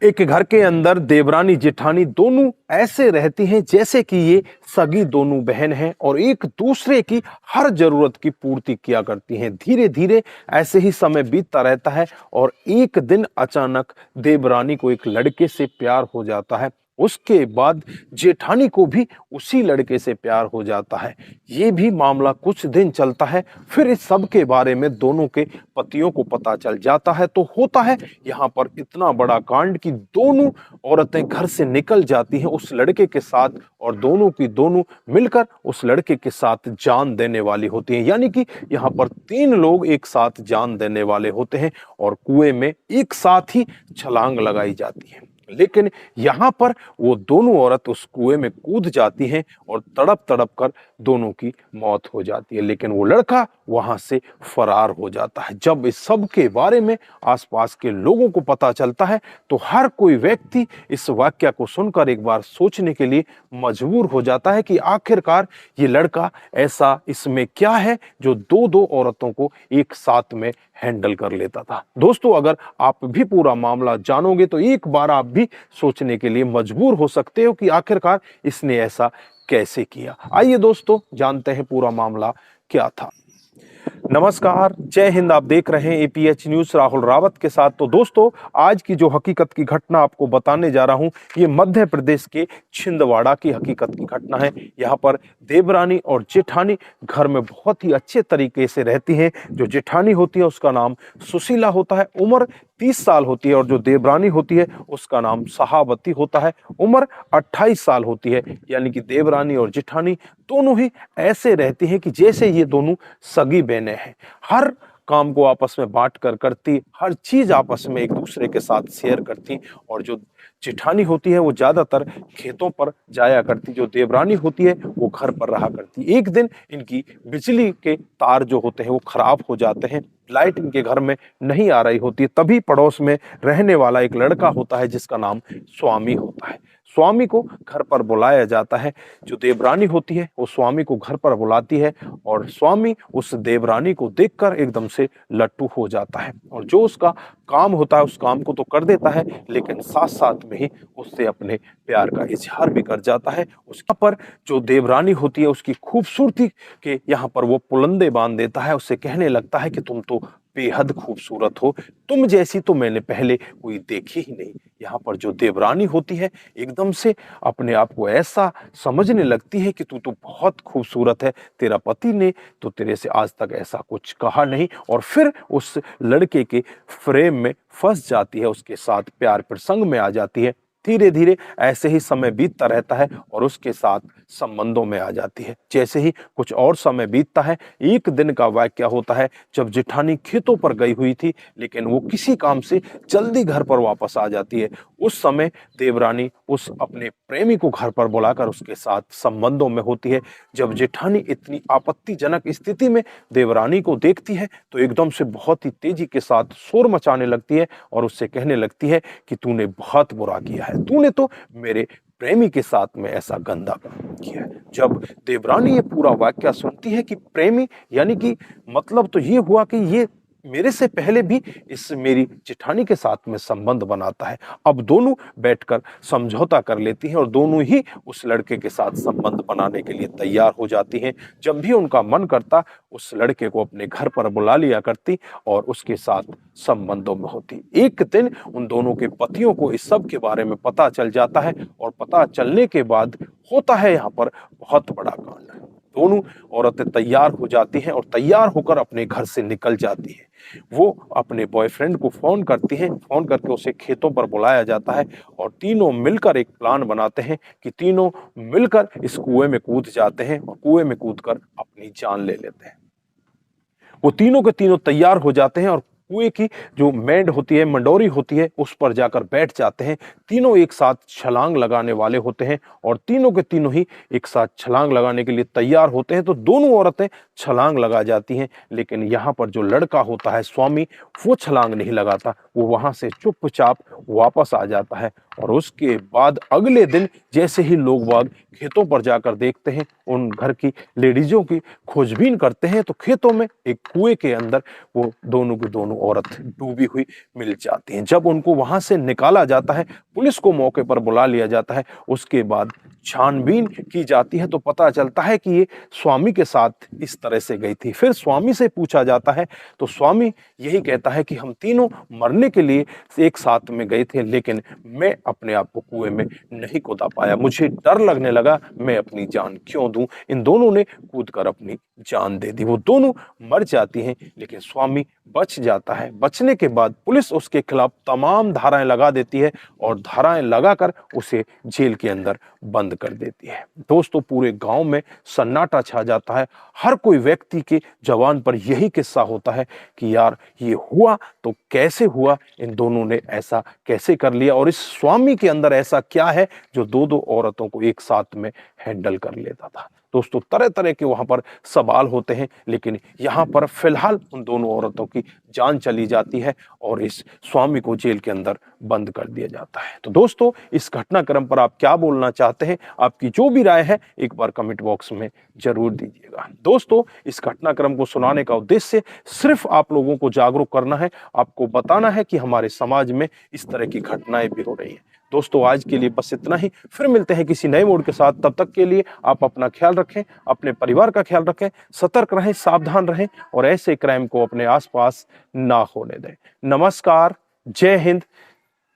एक घर के अंदर देवरानी जेठानी दोनों ऐसे रहती हैं जैसे कि ये सगी दोनों बहन हैं और एक दूसरे की हर जरूरत की पूर्ति किया करती हैं। धीरे धीरे ऐसे ही समय बीतता रहता है और एक दिन अचानक देवरानी को एक लड़के से प्यार हो जाता है। उसके बाद जेठानी को भी उसी लड़के से प्यार हो जाता है। ये भी मामला कुछ दिन चलता है, फिर इस सब के बारे में दोनों के पतियों को पता चल जाता है। तो होता है यहाँ पर इतना बड़ा कांड कि दोनों औरतें घर से निकल जाती हैं उस लड़के के साथ और दोनों की दोनों मिलकर उस लड़के के साथ जान देने वाली होती हैं। यानी कि यहाँ पर तीन लोग एक साथ जान देने वाले होते हैं और कुएं में एक साथ ही छलांग लगाई जाती है। लेकिन यहाँ पर वो दोनों औरत उस कुएं में कूद जाती हैं और तड़प तड़प कर दोनों की मौत हो जाती है। लेकिन वो लड़का वहां से फरार हो जाता है। जब इस सब के बारे में आसपास के लोगों को पता चलता है तो हर कोई व्यक्ति इस वाक्य को सुनकर एक बार सोचने के लिए मजबूर हो जाता है कि आखिरकार ये लड़का ऐसा इसमें क्या है जो दो दो औरतों को एक साथ में हैंडल कर लेता था। दोस्तों, अगर आप भी पूरा मामला जानोगे तो एक बार आप भी सोचने के लिए मजबूर हो सकते हो कि आखिरकार इसने ऐसा कैसे किया। आइए दोस्तों, जानते हैं पूरा मामला क्या था। नमस्कार, जय हिंद। आप देख रहे हैं एपीएच न्यूज राहुल रावत के साथ। तो दोस्तों, आज की जो हकीकत की घटना आपको बताने जा रहा हूं, ये मध्य प्रदेश के छिंदवाड़ा की हकीकत की घटना है। यहाँ पर देवरानी और जेठानी घर में बहुत ही अच्छे तरीके से रहती हैं। जो जेठानी होती है उसका नाम सुशीला होता है, उम्र 30 साल होती है, और जो देवरानी होती है उसका नाम सहावती होता है, उम्र 28 साल होती है। यानी कि देवरानी और जेठानी दोनों ही ऐसे रहती हैं कि जैसे ये दोनों सगी बहनें हैं। हर काम को आपस में बांट कर करती, हर चीज आपस में एक दूसरे के साथ शेयर करती। और जो जेठानी होती है वो ज्यादातर खेतों पर जाया करती, जो देवरानी होती है वो घर पर रहा करती। एक दिन इनकी बिजली के तार जो होते हैं वो खराब हो जाते हैं, लाइट इनके घर में नहीं आ रही होती। तभी पड़ोस में रहने वाला एक लड़का होता है जिसका नाम स्वामी होता है। स्वामी को घर पर बुलाया जाता है। जो देवरानी होती है वो स्वामी को घर पर बुलाती है और स्वामी उस देवरानी को देखकर एकदम से लट्टू हो जाता है और जो उसका काम होता है उस काम को तो कर देता है, लेकिन साथ साथ में ही उससे अपने प्यार का इजहार भी कर जाता है। उसका पर जो देवरानी होती है उसकी खूबसूरती के यहाँ पर वो पुलंदे बांध देता है। उससे कहने लगता है कि तुम तो बेहद खूबसूरत हो, तुम जैसी तो मैंने पहले कोई देखी ही नहीं। यहाँ पर जो देवरानी होती है एकदम से अपने आप को ऐसा समझने लगती है कि तू तो बहुत खूबसूरत है, तेरा पति ने तो तेरे से आज तक ऐसा कुछ कहा नहीं। और फिर उस लड़के के फ्रेम में फंस जाती है, उसके साथ प्यार प्रसंग में आ जाती है। धीरे धीरे ऐसे ही समय बीतता रहता है और उसके साथ संबंधों में आ जाती है। जैसे ही कुछ और समय बीतता है, एक दिन का वाक्य होता है जब जेठानी खेतों पर गई हुई थी, लेकिन वो किसी काम से जल्दी घर पर वापस आ जाती है। उस समय देवरानी उस अपने प्रेमी को घर पर बुलाकर उसके साथ संबंधों में होती है। जब जेठानी इतनी आपत्तिजनक स्थिति में देवरानी को देखती है तो एकदम से बहुत ही तेजी के साथ शोर मचाने लगती है और उससे कहने लगती है कि तूने बहुत बुरा किया है, तूने तो मेरे प्रेमी के साथ में ऐसा गंदा काम किया है। जब देवरानी ये पूरा वाक्य सुनती है कि प्रेमी, यानी कि मतलब तो ये हुआ कि ये मेरे से पहले भी इस मेरी जेठानी के साथ में संबंध बनाता है। अब दोनों बैठकर समझौता कर लेती हैं और दोनों ही उस लड़के के साथ संबंध बनाने के लिए तैयार हो जाती हैं। जब भी उनका मन करता उस लड़के को अपने घर पर बुला लिया करती और उसके साथ संबंधों में होती। एक दिन उन दोनों के पतियों को इस सब के बारे में पता चल जाता है और पता चलने के बाद होता है यहाँ पर बहुत बड़ा कांड। दोनों औरतें तैयार हो जाती हैं और तैयार होकर अपने घर से निकल जाती हैं। वो अपने बॉयफ्रेंड को फोन करती हैं, फोन करके उसे खेतों पर बुलाया जाता है और तीनों मिलकर एक प्लान बनाते हैं कि तीनों मिलकर इस कुएं में कूद जाते हैं और कुएं में कूदकर अपनी जान ले लेते हैं। वो तीनों के तीनों तैयार हो जाते हैं और कुएं की जो मेंढ होती है, मंडोरी होती है, उस पर जाकर बैठ जाते हैं। तीनों एक साथ छलांग लगाने वाले होते हैं और तीनों के तीनों ही एक साथ छलांग लगाने के लिए तैयार होते हैं। तो दोनों औरतें छलांग लगा जाती हैं, लेकिन यहाँ पर जो लड़का होता है स्वामी, वो छलांग नहीं लगाता, वो वहां से चुपचाप वापस आ जाता है। और उसके बाद अगले दिन जैसे ही लोग बाग खेतों पर जाकर देखते हैं, उन घर की लेडीजों की खोजबीन करते हैं, तो खेतों में एक कुएं के अंदर वो दोनों की दोनों औरत डूबी हुई मिल जाती हैं। जब उनको वहां से निकाला जाता है, पुलिस को मौके पर बुला लिया जाता है, उसके बाद छानबीन की जाती है, तो पता चलता है कि ये स्वामी के साथ इस तरह से गई थी। फिर स्वामी से पूछा जाता है, तो स्वामी यही कहता है कि हम तीनों मरने के लिए एक साथ में गए थे, लेकिन मैं अपने आप को कुएं में नहीं कूदा पाया, मुझे डर लगने लगा, मैं अपनी जान क्यों दूं। इन दोनों ने कूद कर अपनी जान दे दी। वो दोनों मर जाती हैं, लेकिन स्वामी बच जाता है। बचने के बाद पुलिस उसके खिलाफ तमाम धाराएं लगा देती है और धाराएं लगाकर उसे जेल के अंदर बंद कर देती है। दोस्तों, पूरे गांव में सन्नाटा छा जाता है। हर कोई व्यक्ति के जबान पर यही किस्सा होता है कि यार ये हुआ तो कैसे हुआ, इन दोनों ने ऐसा कैसे कर लिया, और इस स्वामी के अंदर ऐसा क्या है जो दो दो औरतों को एक साथ में हैंडल कर लेता था। दोस्तों, तरह तरह के वहां पर सवाल होते हैं, लेकिन यहां पर फिलहाल उन दोनों औरतों की जान चली जाती है और इस स्वामी को जेल के अंदर बंद कर दिया जाता है। तो दोस्तों, इस घटनाक्रम पर आप क्या बोलना चाहते हैं? आपकी जो भी राय है एक बार कमेंट बॉक्स में जरूर दीजिएगा। दोस्तों, इस घटनाक्रम को सुनाने का उद्देश्य सिर्फ आप लोगों को जागरूक करना है, आपको बताना है कि हमारे समाज में इस तरह की घटनाएं भी हो रही हैं। दोस्तों, आज के लिए बस इतना ही। फिर मिलते हैं किसी नए मोड़ के साथ। तब तक के लिए आप अपना ख्याल रखें, अपने परिवार का ख्याल रखें, सतर्क रहें, सावधान रहें और ऐसे क्राइम को अपने आसपास ना होने दें। नमस्कार, जय हिंद,